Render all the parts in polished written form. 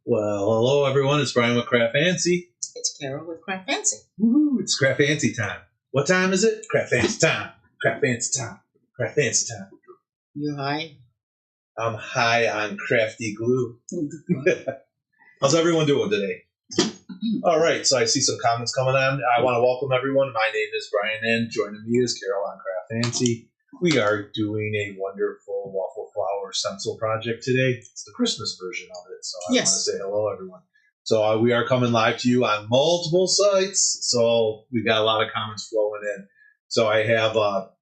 Well, hello everyone. It's Brian with CraftFancy. It's Carol with CraftFancy. Woo! It's CraftFancy time. What time is it? CraftFancy time. CraftFancy time. CraftFancy time. You high? I'm high on crafty glue. How's everyone doing today? All right. So I see some comments coming on. I want to welcome everyone. My name is Brian, and joining me is Carol on CraftFancy. We are doing a wonderful Waffle Flower Stencil project today. It's the Christmas version of it. So I want to say hello, everyone. So we are coming live to you on multiple sites. So we got a lot of comments flowing in. So I have on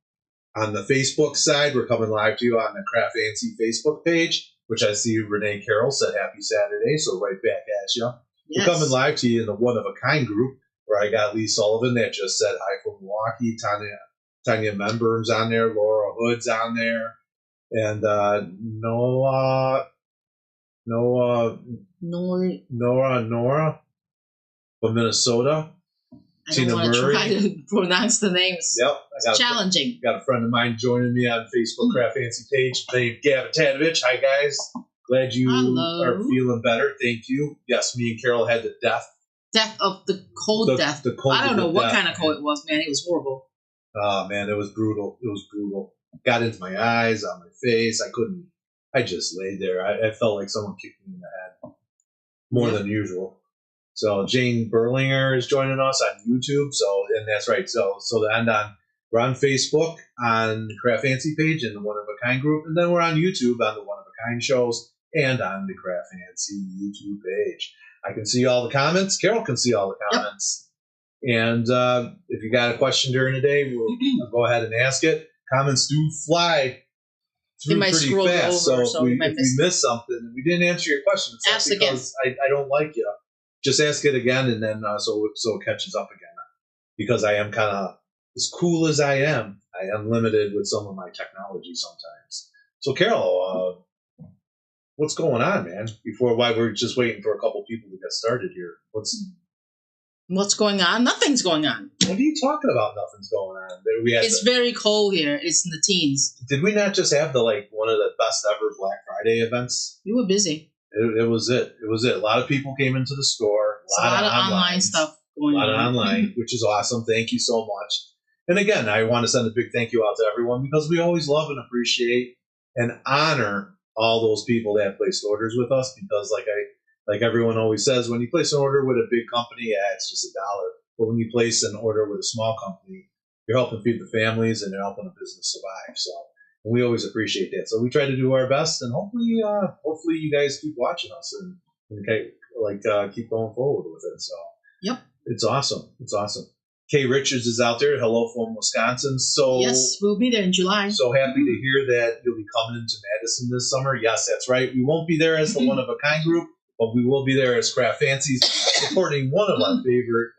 the Facebook side, we're coming live to you on the CraftFancy Facebook page, which I see Renee Carroll said Happy Saturday. So right back at you. Yes. We're coming live to you in the One of a Kind group, where I got Lee Sullivan that just said hi from Milwaukee, Tanya Members on there, Laura Hood's on there, and Nora from Minnesota. I don't want to try to pronounce the names. Yep. It's challenging. Got a friend of mine joining me on Facebook CraftFancy page named Gavin Tadovich. Hi, guys. Glad you are feeling better. Thank you. Yes, me and Carol had the death of the cold death. The cold. I don't know what kind of cold it was, man. It was horrible. Oh, man, it was brutal. It was brutal. Got into my eyes, on my face. I just laid there. I felt like someone kicked me in the head more than usual. So Jane Berlinger is joining us on YouTube. So, and that's right. So we're on Facebook on the CraftFancy page and the One of a Kind group. And then we're on YouTube on the One of a Kind shows and on the CraftFancy YouTube page. I can see all the comments. Carol can see all the comments. Yep. And if you got a question during the day, we'll go ahead and ask it. Comments do fly through pretty fast. So if we miss something and we didn't answer your question, it's not because I don't like you. Just ask it again, and then so it catches up again. Because I am kind of, as cool as I am limited with some of my technology sometimes. So Carol, what's going on, man? Why we're just waiting for a couple people to get started here. What's going on? Nothing's going on. What are you talking about? Nothing's going on. It's very cold here. It's in the teens. Did we not just have one of the best ever Black Friday events? You were busy. It was it. It was it. A lot of people came into the store. A lot of online stuff going on. A lot of online, which is awesome. Thank you so much. And again, I want to send a big thank you out to everyone because we always love and appreciate and honor all those people that placed orders with us because like everyone always says, when you place an order with a big company, it's just $1. But when you place an order with a small company, you're helping feed the families and you're helping the business survive. So and we always appreciate that. So we try to do our best, and hopefully you guys keep watching us and keep going forward with it. So yep, it's awesome. It's awesome. Kay Richards is out there. Hello from Wisconsin. So yes, we'll be there in July. So happy to hear that you'll be coming into Madison this summer. Yes, that's right. We won't be there as the One of a Kind group, but we will be there as CraftFancy, supporting one of our favorite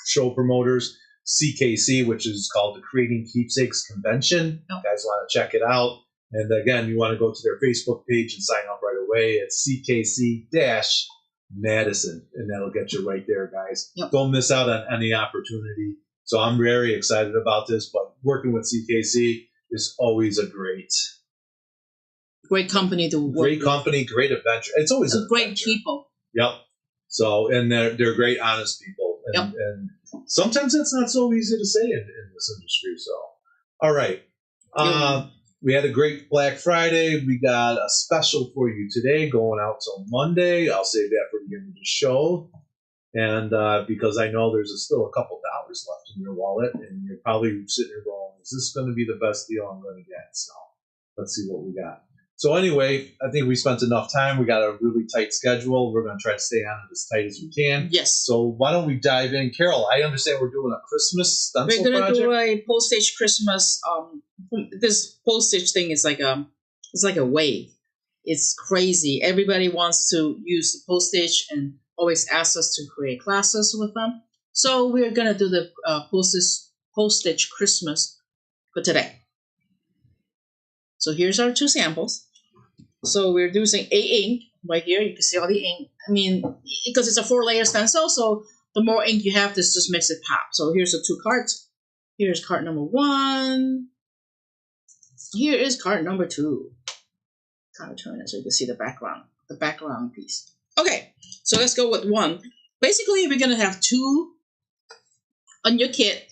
show promoters, CKC, which is called the Creating Keepsakes Convention. You guys want to check it out. And again, you want to go to their Facebook page and sign up right away. It's CKC-Madison, and that'll get you right there, guys. Yep. Don't miss out on any opportunity. So I'm very excited about this, but working with CKC is always a great company to work Great company, great adventure. It's always a great people. Yep. So, and they're great, honest people. And sometimes that's not so easy to say in this industry. So, all right. We had a great Black Friday. We got a special for you today going out till Monday. I'll save that for the end of the show. And because I know there's still a couple dollars left in your wallet, and you're probably sitting there going, is this going to be the best deal I'm going to get? So let's see what we got. So anyway, I think we spent enough time. We got a really tight schedule. We're going to try to stay on it as tight as we can. Yes. So why don't we dive in? Carol, I understand we're doing a Christmas stencil project. We're going to do a postage Christmas. This postage thing is like a wave. It's crazy. Everybody wants to use the postage and always asks us to create classes with them. So we're going to do the postage Christmas for today. So here's our two samples. So we're using A ink right here. You can see all the ink. I mean, because it's a 4-layer stencil, so the more ink you have, this just makes it pop. So here's the 2 cards. Here's card number 1. Here is card number 2. Kind of turn it so you can see the background. the background piece. Okay, so let's go with one. Basically, we're gonna have two on your kit.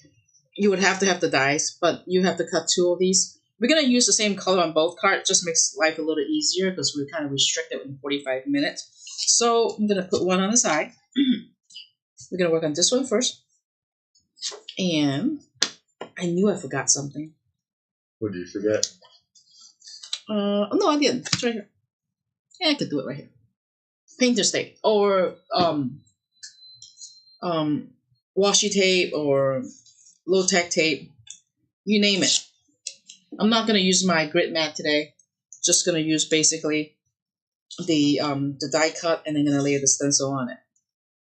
You would have to have the dies, but you have to cut two of these. We're gonna use the same color on both cards, just makes life a little easier because we're kind of restricted in 45 minutes. So I'm gonna put one on the side. We're gonna work on this one first. And I knew I forgot something. What did you forget? No, I didn't. It's right here. Yeah, I could do it right here. Painter's tape or washi tape or low-tech tape, you name it. I'm not gonna use my grit mat today. Just gonna use basically the die cut, and I'm gonna lay the stencil on it.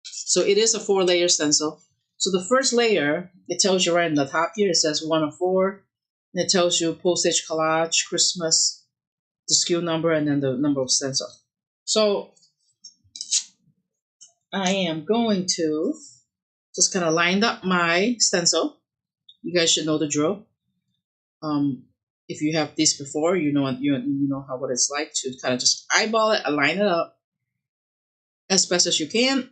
So it is a 4-layer stencil. So the first layer, it tells you right in the top here, it says 1 of 4. And it tells you postage, collage, Christmas, the SKU number, and then the number of stencil. So I am going to just kind of line up my stencil. You guys should know the drill. If you have this before, you know what it's like to kind of just eyeball it, align it up as best as you can.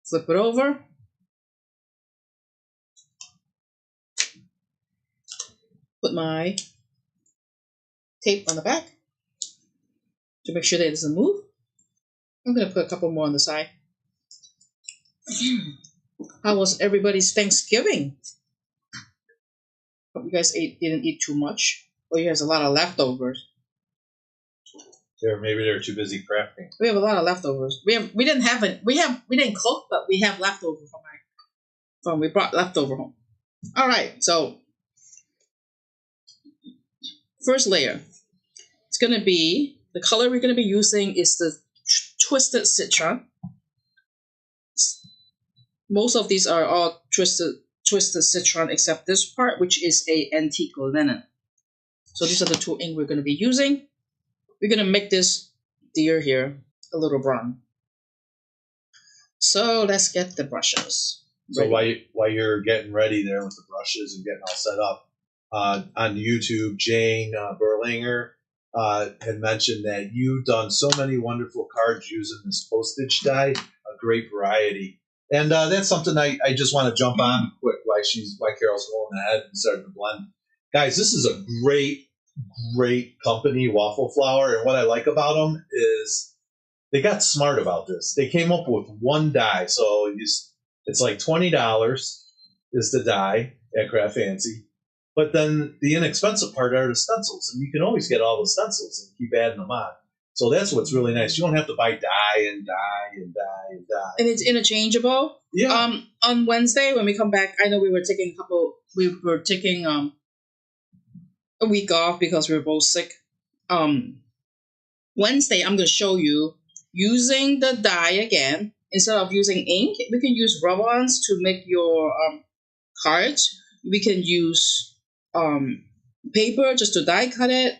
Flip it over. Put my tape on the back to make sure that it doesn't move. I'm going to put a couple more on the side. How was everybody's Thanksgiving? Hope you guys didn't eat too much. Or you have a lot of leftovers. Maybe they're too busy crafting. We have a lot of leftovers. We didn't cook, but we have leftover we brought leftover home. All right, so first layer. It's going to be, the color we're going to be using is the Twisted Citron. Most of these are all Twisted Citron except this part, which is a antique linen. So these are the two ink we're going to be using. We're going to make this deer here a little brown. So let's get the brushes ready. So while you're getting ready there with the brushes and getting all set up, on YouTube, Jane Berlinger had mentioned that you've done so many wonderful cards using this postage die, a great variety. And that's something I just want to jump on quick while Carol's going ahead and starting to blend. Guys, this is a great company, Waffle Flower. And what I like about them is they got smart about this. They came up with one die. So it's like $20 is the die at CraftFancy. But then the inexpensive part are the stencils. And you can always get all the stencils and keep adding them on. So that's what's really nice. You don't have to buy die and die and die and die. And it's interchangeable. Yeah. On Wednesday when we come back, I know we were taking a week off because we were both sick. Wednesday, I'm going to show you using the die again. Instead of using ink, we can use rub-ons to make your cards. We can use paper just to die cut it.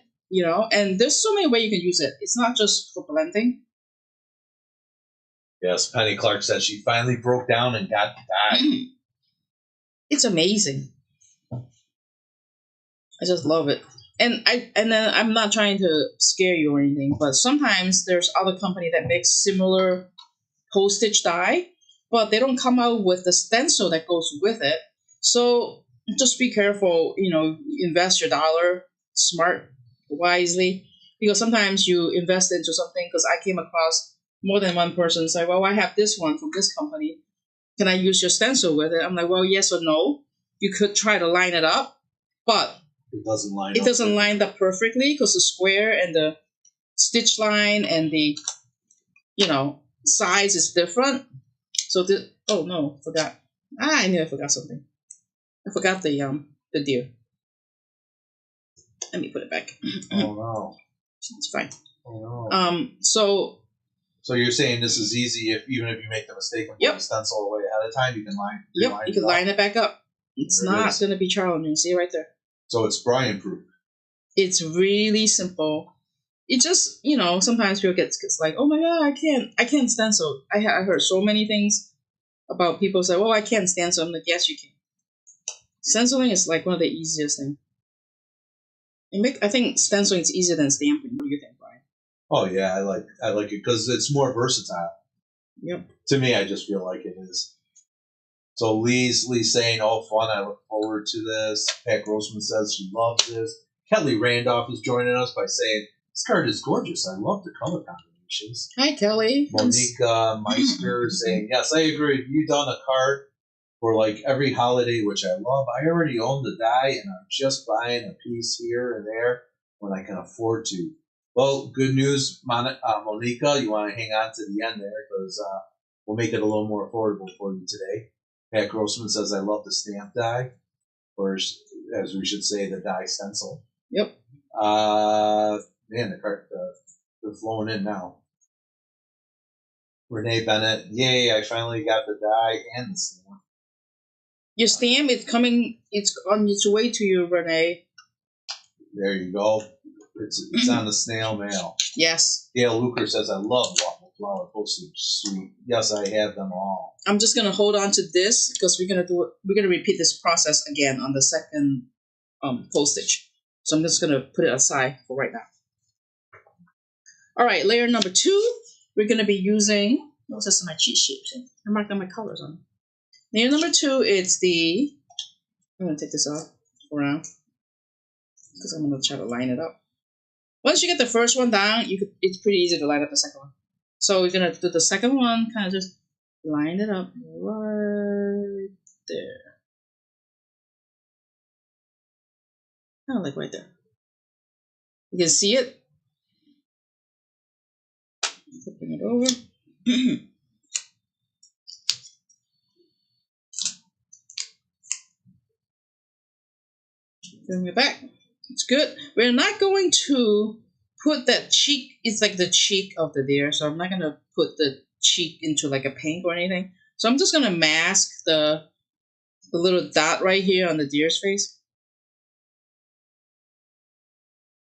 And there's so many ways you can use it. It's not just for blending. Yes, Penny Clark said she finally broke down and got the die. It's amazing. I just love it. And then I'm not trying to scare you or anything, but sometimes there's other company that makes similar postage die, but they don't come out with the stencil that goes with it. So just be careful. Invest your dollar smart. Wisely, because sometimes you invest into something. Because I came across more than one person say, "Well, I have this one from this company. Can I use your stencil with it?" I'm like, "Well, yes or no. You could try to line it up, but it doesn't line up perfectly because the square and the stitch line and the size is different. So forgot. I knew I forgot something. I forgot the deer. Let me put it back. Oh no. It's fine. Oh no. So you're saying this is easy even if you make the mistake and put the stencil away ahead of time, you can line. You can line it back up. It's not going to be challenging. See right there. So it's Brian proof. It's really simple. It just sometimes people gets like, oh my god, I can't stencil. I heard so many things about people say, oh, I can't stencil. I'm like, yes you can. Stenciling is like one of the easiest things. I think stenciling is easier than stamping. What do you think, Brian? Oh yeah, I like it because it's more versatile. Yep. To me, I just feel like it is. So Lee's saying, "Oh, fun! I look forward to this." Pat Grossman says she loves this. Kelly Randolph is joining us by saying, "This card is gorgeous. I love the color combinations." Hi, Kelly. Monica Meister saying, "Yes, I agree. You done a card for like every holiday, which I love. I already own the die, and I'm just buying a piece here and there when I can afford to." Well, good news, Monica. You want to hang on to the end there because we'll make it a little more affordable for you today. Pat Grossman says, "I love the stamp die," or as we should say, the die stencil. Yep. Man, they're flowing in now. Renee Bennett, yay! I finally got the die and the stamp. Your stamp is coming. It's on its way to you, Renee. There you go. It's on the snail mail. Yes. Gail Luker says, "I love Waffle Flower postage. Sweet. Yes, I have them all." I'm just gonna hold on to this because we're gonna repeat this process again on the second postage. So I'm just gonna put it aside for right now. All right, layer number 2. We're gonna be using. What's this? My cheat sheet. I marked down my colors on it. Layer number 2. It's the. I'm gonna take this off around because I'm gonna try to line it up. Once you get the first one down, it's pretty easy to line up the second one. So we're gonna do the second one, kind of just line it up right there. Kind of like right there. You can see it. Flipping it over. Bring it back. It's good. We're not going to put that cheek. It's like the cheek of the deer, so I'm not gonna put the cheek into like a pink or anything. So I'm just gonna mask the little dot right here on the deer's face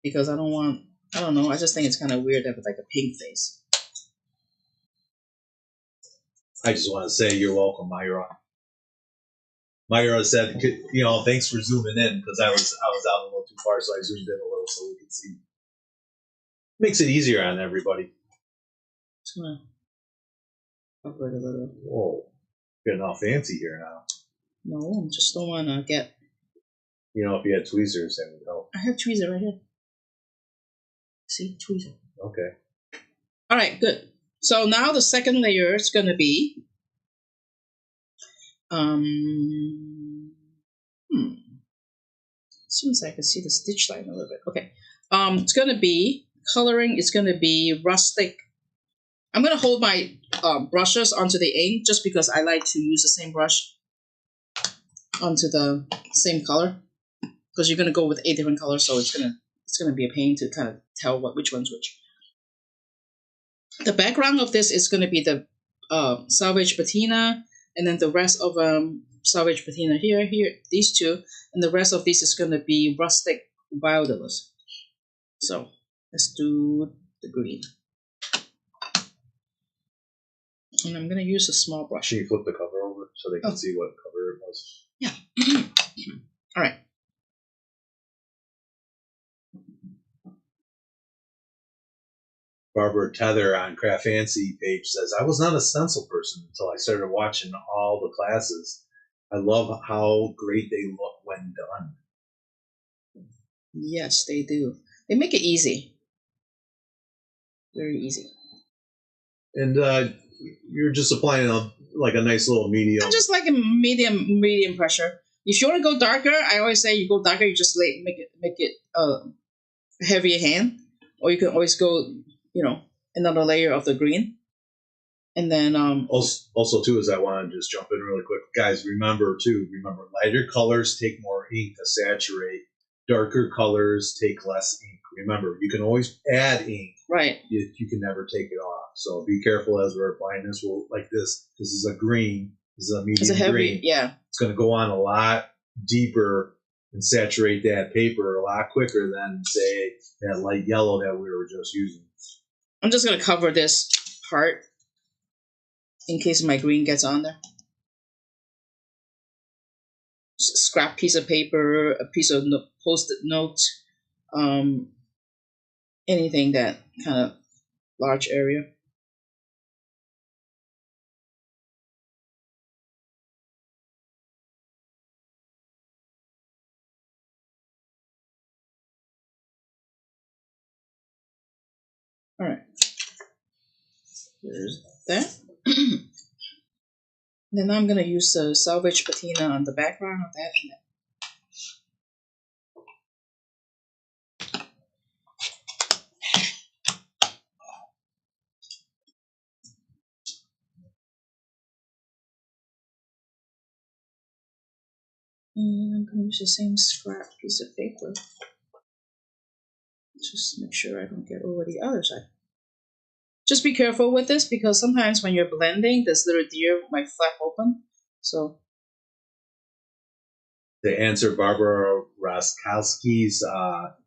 because I don't know. I just think it's kind of weird to have like a pink face. I just want to say you're welcome, Myra. Myra said, "Thanks for zooming in because I was out a little too far, so I zoomed in a little so we could see." Makes it easier on everybody. Just gonna cover it a little. Whoa, getting all fancy here now. No, I just don't want to get. If you had tweezers, that would help. I have tweezer right here. See, tweezer. Okay. All right, good. So now the second layer is going to be. As soon as I can see the stitch line a little bit. Okay. It's going to be coloring. It's going to be rustic. I'm going to hold my brushes onto the ink just because I like to use the same brush onto the same color because you're going to go with 8 different colors, so it's gonna be a pain to kind of tell which one's which. The background of this is going to be the salvage patina, and then the rest of salvage patina here, these two, and the rest of these is going to be rustic wilderness. So let's do the green. And I'm going to use a small brush. Can you flip the cover over so they can see what cover it was? Yeah. All right. Barbara Tether on CraftFancy page says, "I was not a stencil person until I started watching all the classes. I love how great they look when done." Yes, they do. They make it easy. Very easy. And you're just applying a nice little medium. Just like a medium pressure. If you want to go darker, I always say you go darker. You just make it heavier hand, or you can always go another layer of the green, and then also too is I want to just jump in really quick, guys. Remember lighter colors take more ink to saturate. Darker colors take less ink. Remember, you can always add ink. Right. You can never take it off. So be careful as we're applying this. Like this. This is a green. This is a medium it's a heavy green. Yeah. It's going to go on a lot deeper and saturate that paper a lot quicker than, say, that light yellow that we were just using. I'm just going to cover this part in case my green gets on there. Just a scrap piece of paper, a piece of post-it note, anything that kind of large area. All right, there's that. Then I'm gonna use the salvage patina on the background of that. And I'm gonna use the same scrap piece of paper. Just make sure I don't get over the other side. Just be careful with this because sometimes when you're blending, this little deer might flap open. So To answer Barbara Roskowski's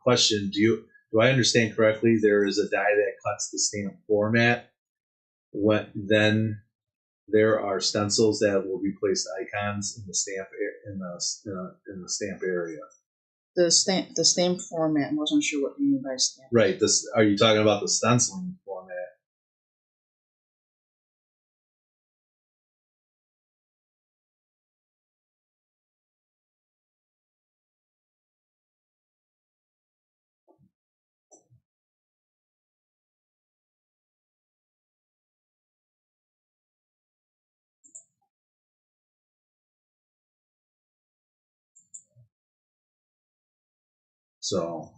question, do I understand correctly? There is a die that cuts the stamp format. Then there are stencils that will replace icons in the stamp in the stamp area. the stamp format. I wasn't sure what you mean by stamp. Right. Are you talking about the stenciling format? So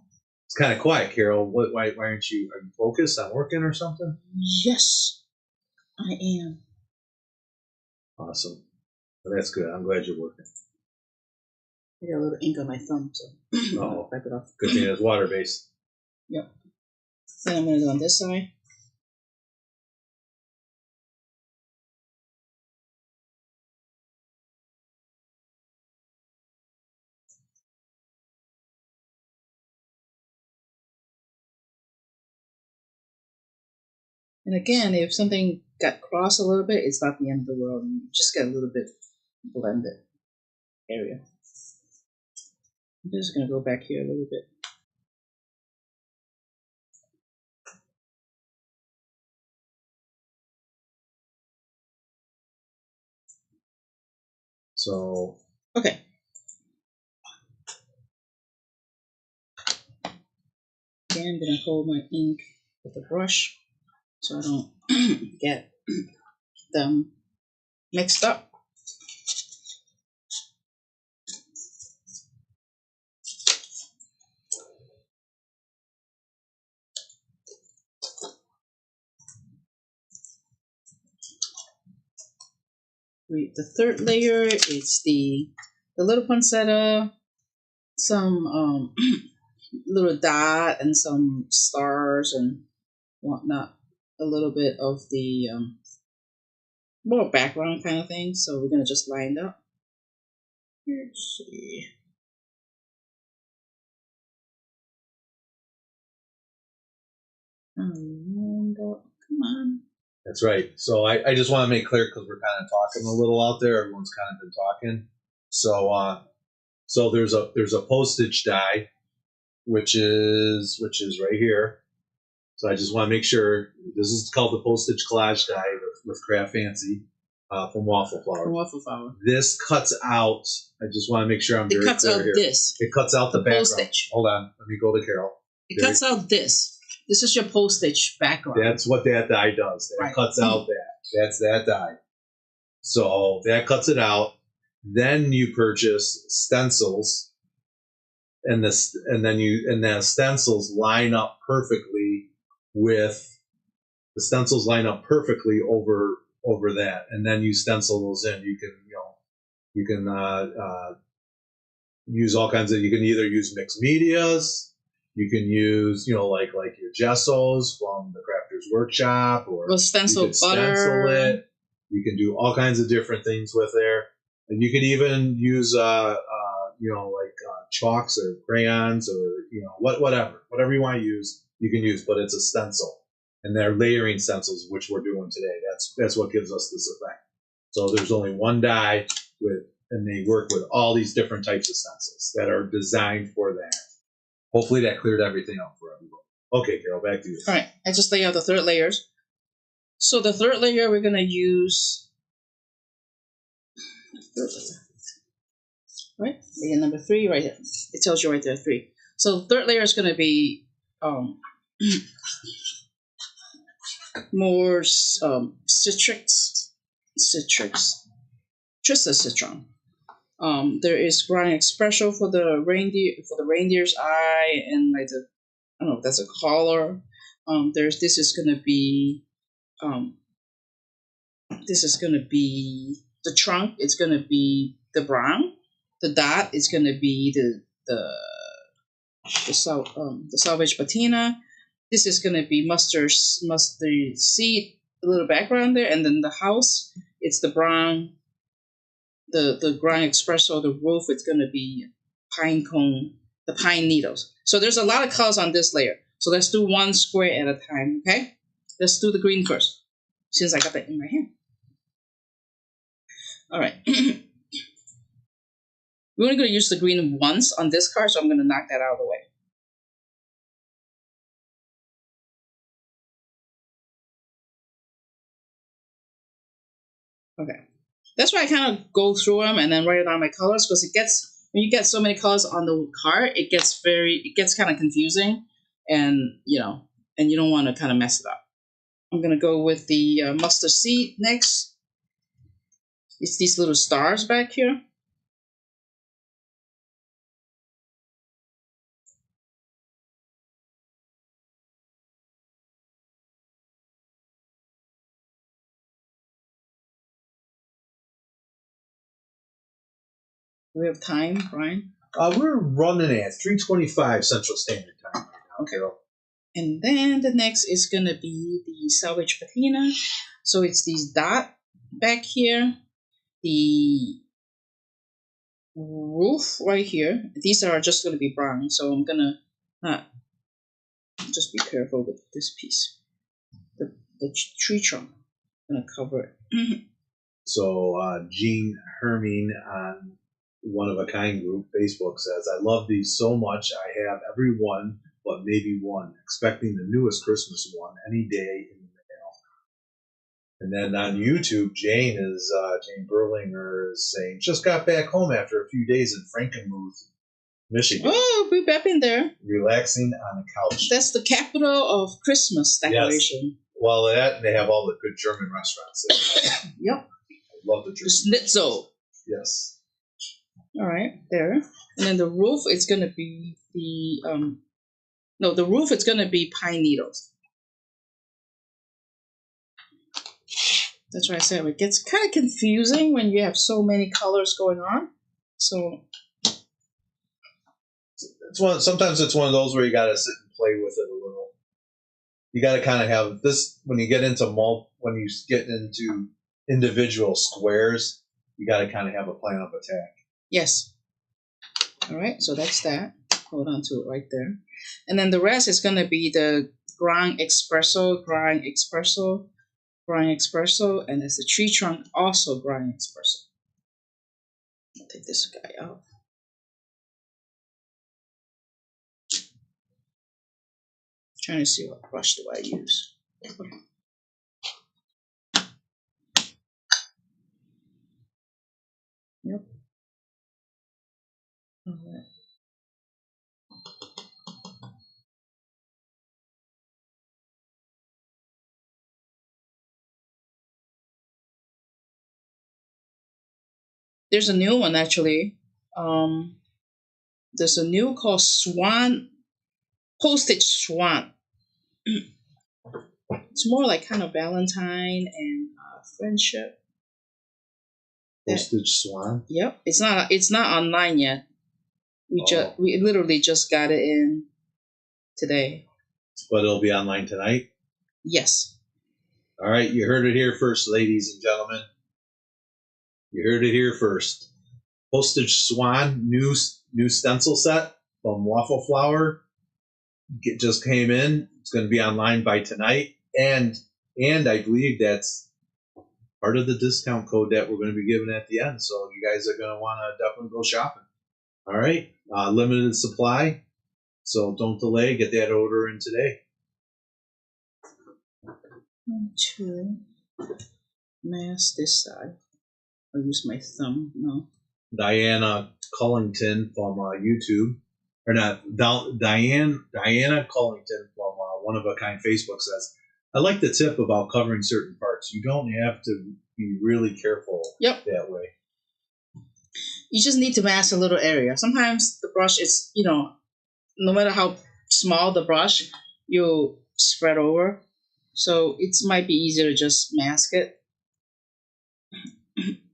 it's kind of quiet, Carol. Why aren't you? Are you focused on working or something? Yes, I am. Awesome. Well, that's good. I'm glad you're working. I got a little ink on my thumb, so Oh, wipe it off. good thing it's water based. Yep. Then I'm gonna go on this side. And again, if something got crossed a little bit, it's not the end of the world. You just get a little bit blended area. I'm just gonna go back here a little bit. So Okay. Again, I'm gonna hold my ink with a brush so I don't get them mixed up. The third layer is the little poinsettia, some little dot and some stars and whatnot. A little bit of the more background kind of thing. So we're gonna just line it up. Let's see. Come on. that's right. So I just want to make clear because we're kind of talking a little out there. Everyone's kind of been talking. So there's a postage die, which is right here. So I just want to make sure this is called the postage collage die with CraftFancy from Waffle Flower. Waffle Flower. This cuts out. I just want to make sure I'm very cuts clear out here. this. It cuts out the background. Postage. Hold on. Let me go to Carol. It cuts out this. This is your postage background. That's what that die does. That Right. cuts out that. That's that die. So that cuts it out. Then you purchase stencils, and the stencils line up perfectly with the stencils line up perfectly over that, and then you stencil those in. You can use all kinds of. You can either use mixed medias. You can use like your gessos from the Crafter's Workshop, or stencil you can butter. stencil it. You can do all kinds of different things with there, and you can even use chalks or crayons or whatever you want to use, you can use, but it's a stencil, and they're layering stencils, which we're doing today. That's what gives us this effect. So there's only one die and they work with all these different types of stencils that are designed for that. Hopefully that cleared everything up for everybody. Okay, Carol, back to you. All right, I just lay out the third layers. So the third layer we're gonna use. Right, layer number 3 right here. It tells you right there 3. So the third layer is gonna be more citrus, just a citron. There is ground espresso for the reindeer's eye, and like the, I don't know if that's a collar. This is gonna be the trunk. It's gonna be the brown. The dot is gonna be the salvage patina. This is gonna be mustard seed, a little background there, and then the house. It's the brown. The ground espresso, the roof, it's going to be pine cone, the pine needles. So there's a lot of colors on this layer. So let's do one square at a time, okay? Let's do the green first, since I got that in my hand. All right. We're only going to use the green once on this card, so I'm going to knock that out of the way. Okay. That's why I kind of go through them and then write down my colors, because when you get so many colors on the card, it gets kind of confusing, and you don't want to kind of mess it up. I'm gonna go with the mustard seed next. It's these little stars back here. Do we have time, Brian? We're running at 3:25 Central Standard Time right now, Carol. And then the next is gonna be the salvage patina. So it's these dot back here, the roof right here. These are just gonna be brown, so I'm gonna just be careful with this piece. The tree trunk. I'm gonna cover it. So Jean Hermine on One of a Kind group Facebook says, "I love these so much. I have every one, but maybe one. Expecting the newest Christmas one any day in the mail." And then on YouTube, Jane Berlinger is saying, "Just got back home after a few days in Frankenmuth, Michigan. Oh, we've been there. Relaxing on the couch." That's the capital of Christmas decoration. Yes. Well, that, they have all the good German restaurants there. Yep. I love the German. The schnitzel. Yes. All right, there. And then the roof is going to be the roof is going to be pine needles. That's why I said it gets kind of confusing when you have so many colors going on. So sometimes it's one of those where you got to sit and play with it a little. You got to kind of have this when you get into individual squares. You got to kind of have a plan of attack. Yes. All right, so that's that. Hold on to it right there. And then the rest is going to be the ground espresso, and it's the tree trunk, also ground espresso. I'll take this guy out. Trying to see what brush do I use. Okay. Yep. All right. There's a new one actually. There's a new called Swan, Postage Swan. It's more like kind of Valentine and friendship. Postage Swan. Yep, it's not online yet. We literally just got it in today. But it'll be online tonight. Yes. All right, you heard it here first, ladies and gentlemen. You heard it here first. Postage Swan new stencil set from Waffle Flower. It just came in. It's going to be online by tonight, and I believe that's part of the discount code that we're going to be giving at the end. So you guys are going to want to definitely go shopping. All right, limited supply. So don't delay. Get that order in today. 1, 2. Mask this side. I'll use my thumb. No. Diana Cullington from YouTube, or not, Diana Cullington from One of a Kind Facebook says, I like the tip about covering certain parts. You don't have to be really careful that way. You just need to mask a little area. Sometimes the brush is, no matter how small the brush, you spread over. So it might be easier to just mask it.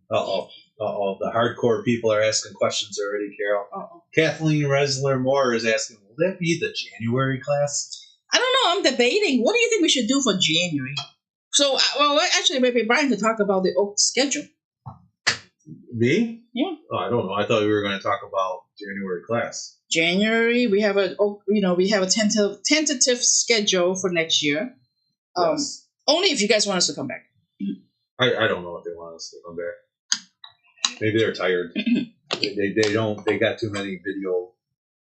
Uh-oh. The hardcore people are asking questions already, Carol. Uh-oh. Kathleen Resler Moore is asking, will that be the January class? I don't know. I'm debating. What do you think we should do for January? So, actually, maybe Brian could talk about the schedule. Me? Yeah. Oh, I don't know. I thought we were going to talk about January class. January, we have a tentative schedule for next year. Yes. Only if you guys want us to come back. I don't know if they want us to come back. Maybe they're tired. They got too many video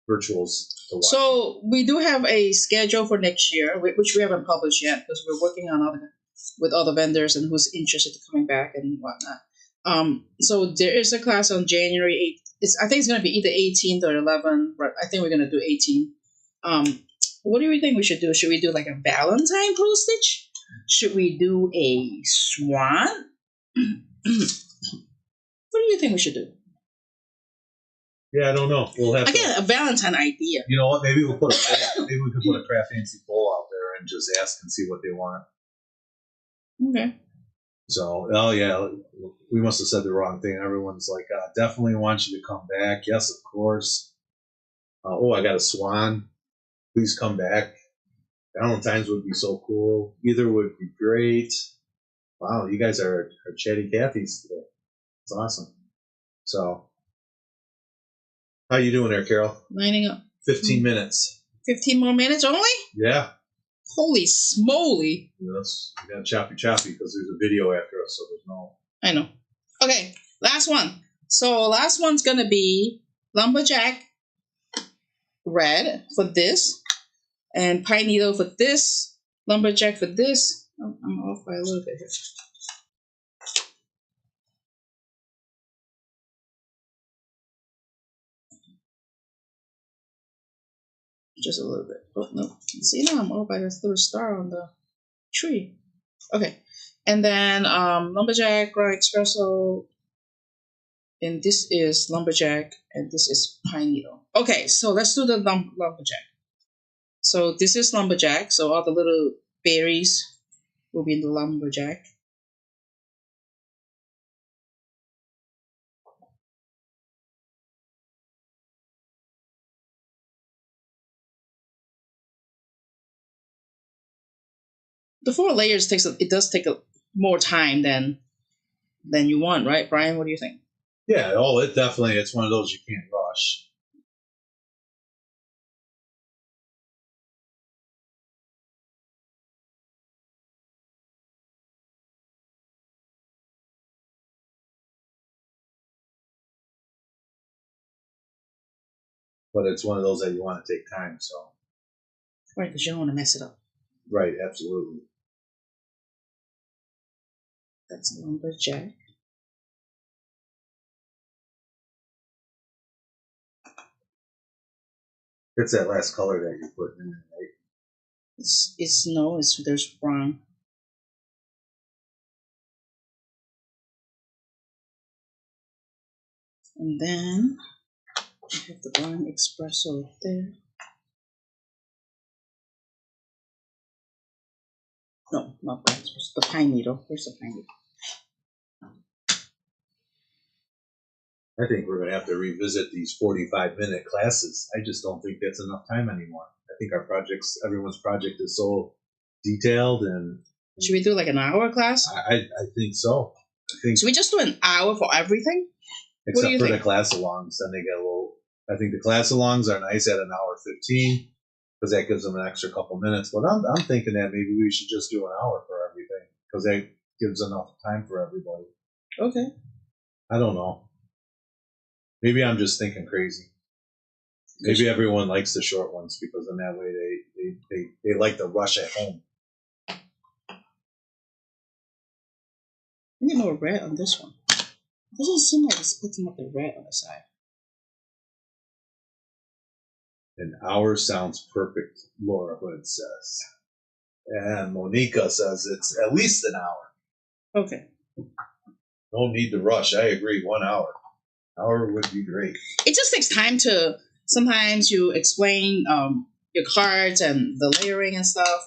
virtuals to watch. So we do have a schedule for next year, which we haven't published yet because we're working on with other vendors and who's interested in coming back and whatnot. So there is a class on January 8th. I think it's going to be either 18th or 11th, but I think we're going to do 18th. What do you think we should do? Should we do like a Valentine postage? Should we do a swan? What do you think we should do? Yeah, I don't know. We'll have a Valentine idea. You know what? Maybe we could put a CraftFancy poll out there and just ask and see what they want. Okay. So, we must have said the wrong thing. Everyone's like, definitely want you to come back. Yes, of course. I got a swan. Please come back. Valentine's would be so cool. Either would be great. Wow, you guys are chatty Cathy's today. It's awesome. So, how you doing there, Carol? Lining up. 15 minutes. 15 more minutes only? Yeah. Holy smoly. Yes, we got choppy because there's a video after us, so there's no... I know. Okay, last one. So last one's going to be lumberjack red for this, and pine needle for this, lumberjack for this. Oh, I'm off by a little bit here. Just a little bit. Oh, no. See, now I'm off by this little star on the tree. Okay. And then lumberjack, raw espresso, and this is lumberjack, and this is pine needle. Okay, so let's do the lumberjack. So this is lumberjack, so all the little berries will be in the lumberjack. The 4 layers does take more time than you want, right, Brian? What do you think? Yeah, it's one of those you can't rush. But it's one of those that you want to take time, so. Right, because you don't want to mess it up. Right, absolutely. That's lumberjack. It's that last color that you're putting in there, right? There's brown. And then I have the brown espresso there. No, not brown espresso. The pine needle. Where's the pine needle? I think we're going to have to revisit these 45-minute classes. I just don't think that's enough time anymore. I think everyone's project is so detailed and... Should we do like an hour class? I think so. Should we just do an hour for everything? Except for the class-alongs, then they get a little... I think the class-alongs are nice at an hour 15, because that gives them an extra couple minutes. But I'm thinking that maybe we should just do an hour for everything, because that gives enough time for everybody. Okay. I don't know. Maybe I'm just thinking crazy. Maybe everyone likes the short ones because in that way they like the rush at home. I need more red on this one. It doesn't seem like it's picking up the red on the side. An hour sounds perfect, Laura Hood says. And Monica says it's at least an hour. Okay. No need to rush. I agree. 1 hour. Hour would be great. It just takes time to. Sometimes you explain your cards and the layering and stuff.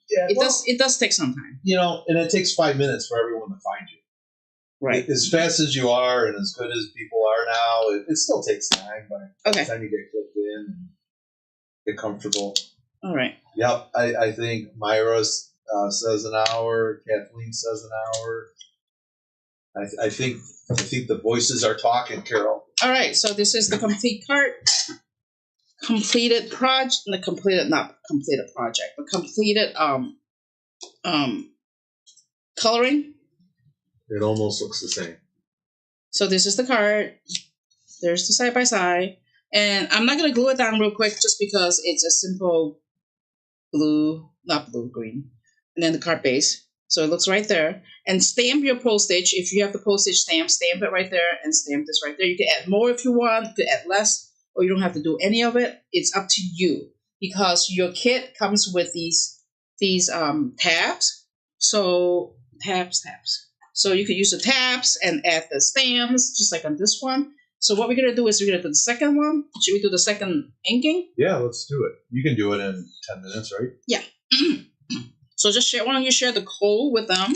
Yeah, It does take some time. And it takes 5 minutes for everyone to find you. Right. As fast as you are and as good as people are now, it still takes time. By the time you get clicked in and get comfortable. All right. Yep. I think Myra says an hour. Kathleen says an hour. I think the voices are talking, Carol. All right. So this is the complete cart. Completed project. Not completed project, but completed coloring. It almost looks the same. So this is the card. There's the side by side. And I'm not going to glue it down real quick just because it's a simple green. And then the card base. So it looks right there. And stamp your postage. If you have the postage stamp it right there and stamp this right there. You can add more if you want. You can add less. Or you don't have to do any of it. It's up to you. Because your kit comes with these tabs. So tabs. So you could use the tabs and add the stamps, just like on this one. So what we're going to do is we're going to do the second one. Should we do the second inking? Yeah, let's do it. You can do it in 10 minutes, right? Yeah. So just why don't you share the code with them?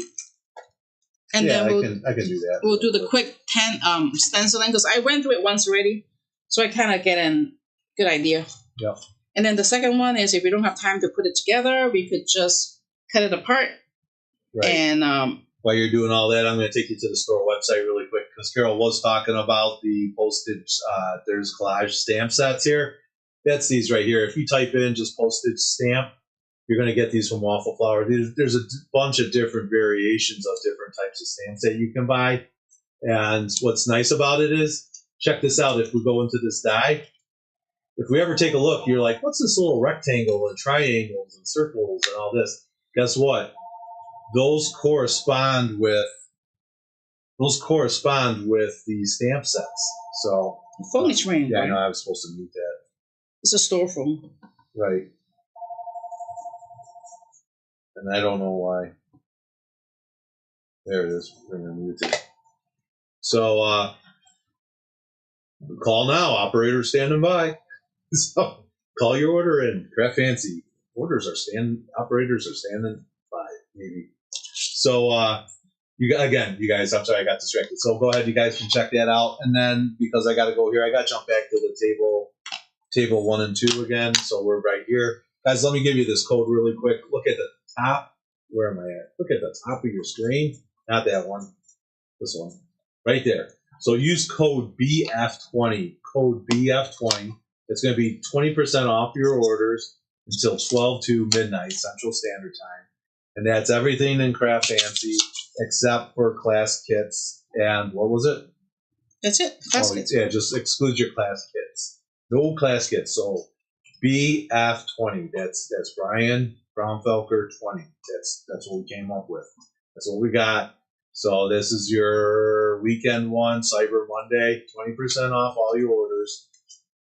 And yeah, then I can do that. We'll do the quick 10 stenciling because I went through it once already. So I kind of get a good idea. Yeah. And then the second one is if we don't have time to put it together, we could just cut it apart. Right. And while you're doing all that, I'm going to take you to the store website really quick because Carol was talking about the postage. There's collage stamp sets here. That's these right here. If you type in just postage stamp, you're going to get these from Waffle Flower. There's a bunch of different variations of different types of stamps that you can buy. And what's nice about it is, check this out. If we go into this die, if we ever take a look, you're like, what's this little rectangle and triangles and circles and all this? Guess what? Those correspond with the stamp sets. So phone is ringing. Yeah, I know I was supposed to mute that. It's a store phone. Right. And I don't know why. There it is. We're gonna mute it. So call now. Operator standing by. So call your order in. CraftFancy. Operators are standing by, maybe. So you guys, I'm sorry I got distracted. So go ahead, you guys can check that out. And then because I gotta go here, I gotta jump back to the table 1 and 2 again. So we're right here. Guys, let me give you this code really quick. Look at the top. Where am I at? Look at the top of your screen. Not that one. This one. Right there. So use code BF20. Code BF20. It's going to be 20% off your orders until 12/2 Central Standard Time. And that's everything in CraftFancy except for class kits. And what was it? That's it. Class kits. Yeah, just exclude your class kits. No class kits. So BF20. That's Brian Brownfelker 20. That's what we came up with. That's what we got. So this is your weekend one, Cyber Monday, 20% off all your orders,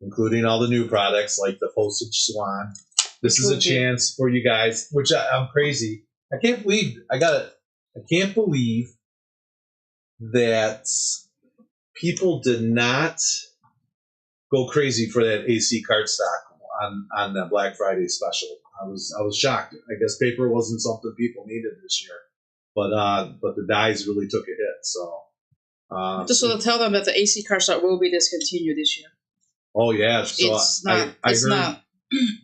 including all the new products like the Postage Swan. This is a chance for you guys, which I'm crazy. I can't believe that people did not go crazy for that AC cardstock on the Black Friday special. I was shocked. I guess paper wasn't something people needed this year, but the dyes really took a hit. So just want to tell them that the AC cardstock will be discontinued this year. Oh yeah, so it's not.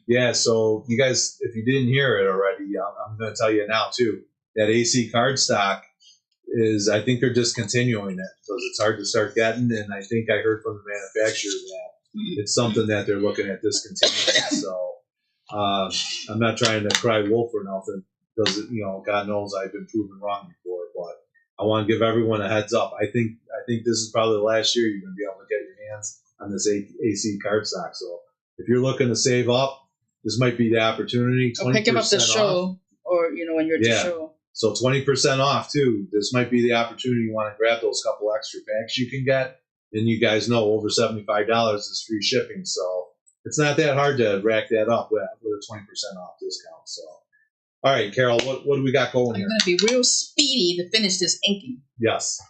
Yeah, so you guys, if you didn't hear it already, I'm going to tell you now too. That AC cardstock is, I think they're discontinuing it because it's hard to start getting, and I think I heard from the manufacturer that it's something that they're looking at discontinuing. So I'm not trying to cry wolf or nothing because God knows I've been proven wrong before, but I want to give everyone a heads up. I think this is probably the last year you're going to be able to get your hands on this AC cardstock. So if you're looking to save up, this might be the opportunity. Or pick them up the show, off. or when you're at the show. So 20% off too. This might be the opportunity you want to grab those couple extra packs you can get. And you guys know over $75 is free shipping. So it's not that hard to rack that up with a 20% off discount. So, all right, Carol, what do we got going here? I'm going to be real speedy to finish this inking. Yes.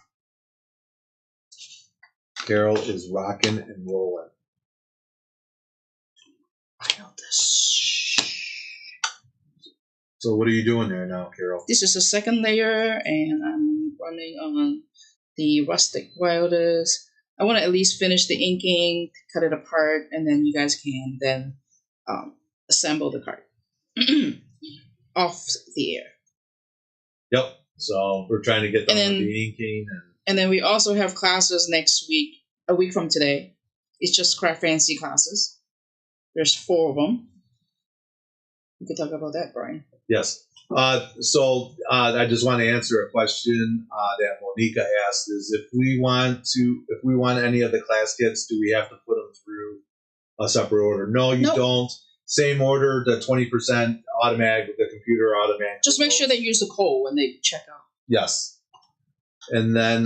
Carol is rocking and rolling. So what are you doing there now, Carol? This is the second layer, and I'm running on the rustic wildest. I want to at least finish the inking, cut it apart, and then you guys can then assemble the card off the air. Yep. So we're trying to get done with the inking. And then we also have classes next week, a week from today. It's just CraftFancy classes. There's 4 of them. You could talk about that, Brian. Yes. So I just want to answer a question that Monica asked: is if we want any of the class kits, do we have to put them through a separate order? No, you don't. Same order, the 20% automatic, the computer automatic. Just make sure they use the code when they check out. Yes. And then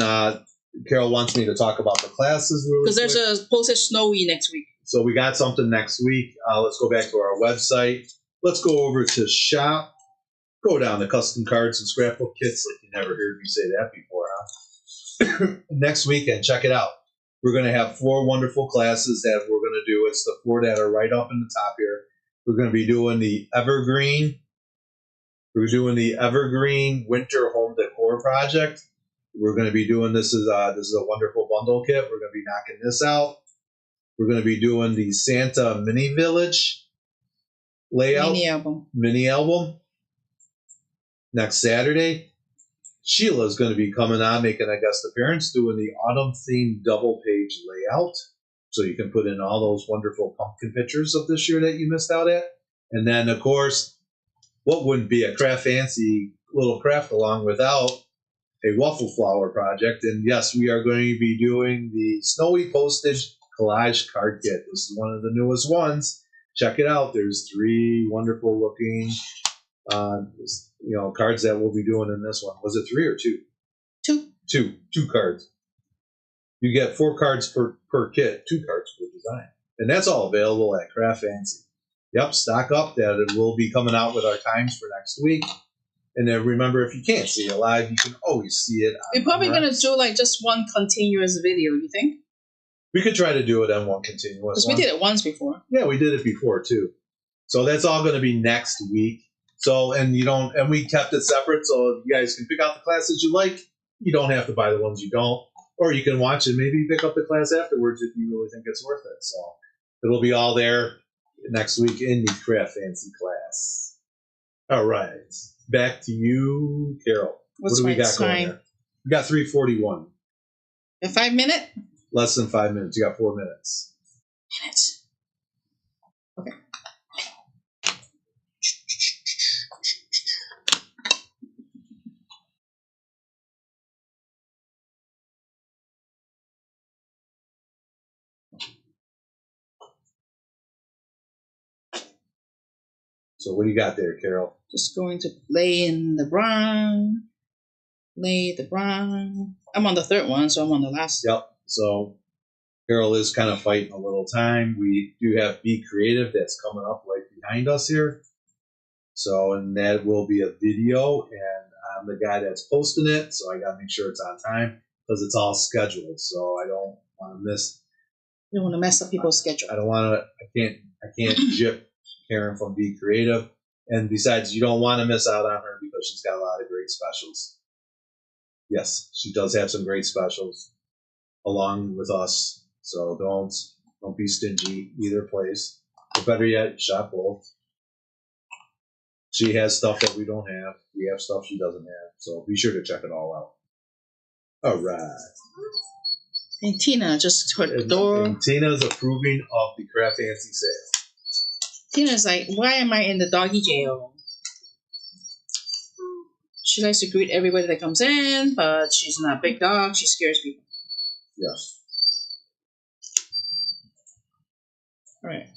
Carol wants me to talk about the classes really quick. Because there's a postage snowy next week. So we got something next week. Let's go back to our website. Let's go over to shop. Go down to custom cards and scrapbook kits like you never heard me say that before, huh? Next weekend, check it out. We're going to have 4 wonderful classes that we're going to do. It's the 4 that are right up in the top here. We're going to be doing the Evergreen. We're doing the Evergreen Winter Home Decor Project. We're going to be doing this is a wonderful bundle kit. We're going to be knocking this out. We're going to be doing the Santa Mini Village layout. Mini album. Next Saturday. Sheila is going to be coming on, making a guest appearance, doing the autumn themed double page layout. So you can put in all those wonderful pumpkin pictures of this year that you missed out at. And then, of course, what wouldn't be a CraftFancy little craft along without a Waffle Flower project? And yes, we are going to be doing the Snowy Postage Collage Card Kit. This is one of the newest ones. Check it out. There's 3 wonderful looking cards that we'll be doing in this one. Was it 3 or 2? 2 cards. You get 4 cards per kit, 2 cards per design. And that's all available at CraftFancy. Yep, stock up. That it will be coming out with our times for next week. And then remember, if you can't see it live, you can always see it. We're probably going to do like just one continuous video, you think? We could try to do it on one continuous. Because we did it once before. Yeah, we did it before too. So that's all going to be next week. So, and we kept it separate so you guys can pick out the classes you like. You don't have to buy the ones you don't. Or you can watch and maybe pick up the class afterwards if you really think it's worth it. So it'll be all there next week in the CraftFancy class. All right. Back to you, Carol. What do we got going here? We got 3:41. A 5 minute? Less than 5 minutes. You got 4 minutes. Okay. So what do you got there, Carol? Just going to lay in the brown. Lay the brown. I'm on the 3rd one, so I'm on the last. Yep. So Carol is kind of fighting a little time. We do have Be Creative that's coming up right behind us here. So, and that will be a video, and I'm the guy that's posting it, so I got to make sure it's on time because it's all scheduled. So I don't want to miss. You don't want to mess up people's schedule. I don't want to. I can't jip Karen from Be Creative. And besides, you don't want to miss out on her because she's got a lot of great specials. Yes, she does have some great specials along with us. So don't be stingy either place. Or better yet, shop both. She has stuff that we don't have. We have stuff she doesn't have. So be sure to check it all out. All right. And Tina just put the door. And Tina's approving of the CraftFancy sale. Tina's like, why am I in the doggy jail? She likes to greet everybody that comes in, but she's not a big dog. She scares people. Yes. All right.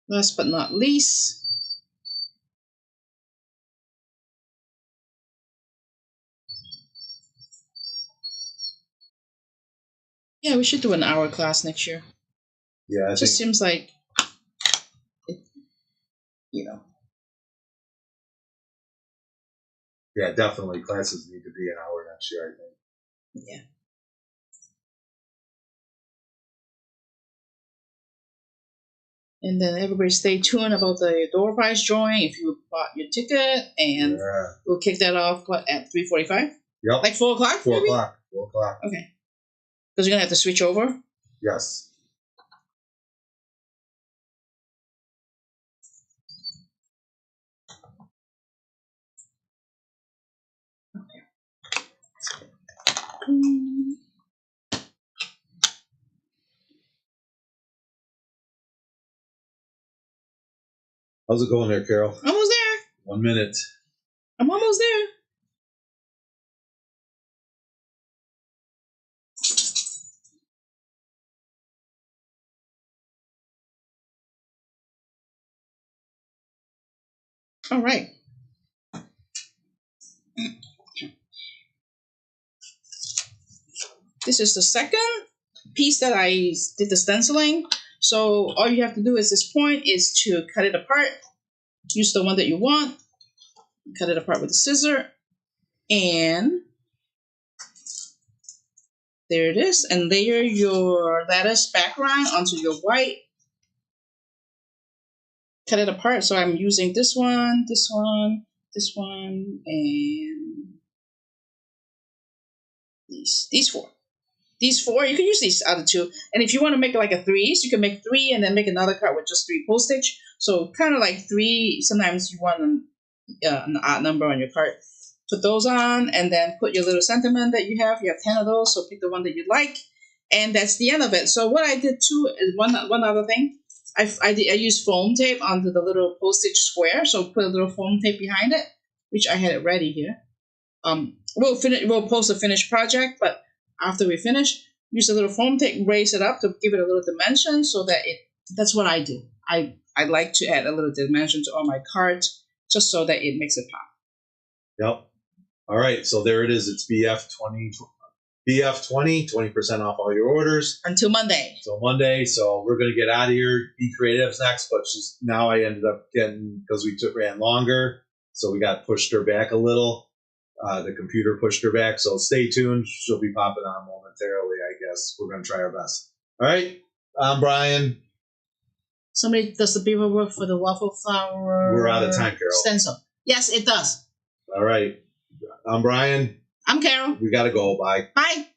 Last but not least, yeah, we should do an hour class next year. Yeah, It just seems like, you know. Yeah, definitely. Classes need to be an hour next year, I think. Yeah. And then everybody stay tuned about the door prize drawing if you bought your ticket, and we'll kick that off at 3:45. Yep. Like 4 o'clock. 4 maybe? o'clock. 4 o'clock. Okay. Because you're gonna have to switch over. Yes. How's it going there, Carol? Almost there. 1 minute. I'm almost there. All right. This is the second piece that I did the stenciling. So all you have to do at this point is to cut it apart. Use the one that you want. Cut it apart with a scissor. And there it is. And layer your lattice background onto your white. Cut it apart. So I'm using this one, this one, this one, and these four. These four, you can use these other two. And if you want to make it like a threes, you can make 3 and then make another card with just 3 postage. So kind of like 3, sometimes you want an odd number on your card. Put those on and then put your little sentiment that you have. You have 10 of those, so pick the one that you like. And that's the end of it. So what I did too is one other thing. I used foam tape onto the little postage square. So put a little foam tape behind it, which I had it ready here. We'll post a finished project, but after we finish, use a little foam tape, raise it up to give it a little dimension so that that's what I do. I like to add a little dimension to all my cards just so that it makes it pop. Yep. All right, so there it is. It's BF20, 20% off all your orders. Until Monday. So Monday, so we're going to get out of here. Be Creative's next, but I ended up getting, because we ran longer, so we got pushed her back a little. The computer pushed her back, so stay tuned. She'll be popping on momentarily, I guess. We're going to try our best. All right, I'm Brian. Somebody does the paperwork for the Waffle Flower. We're out of time, Carol. Stencil. Yes, it does. All right, I'm Brian. I'm Carol. We got to go. Bye. Bye.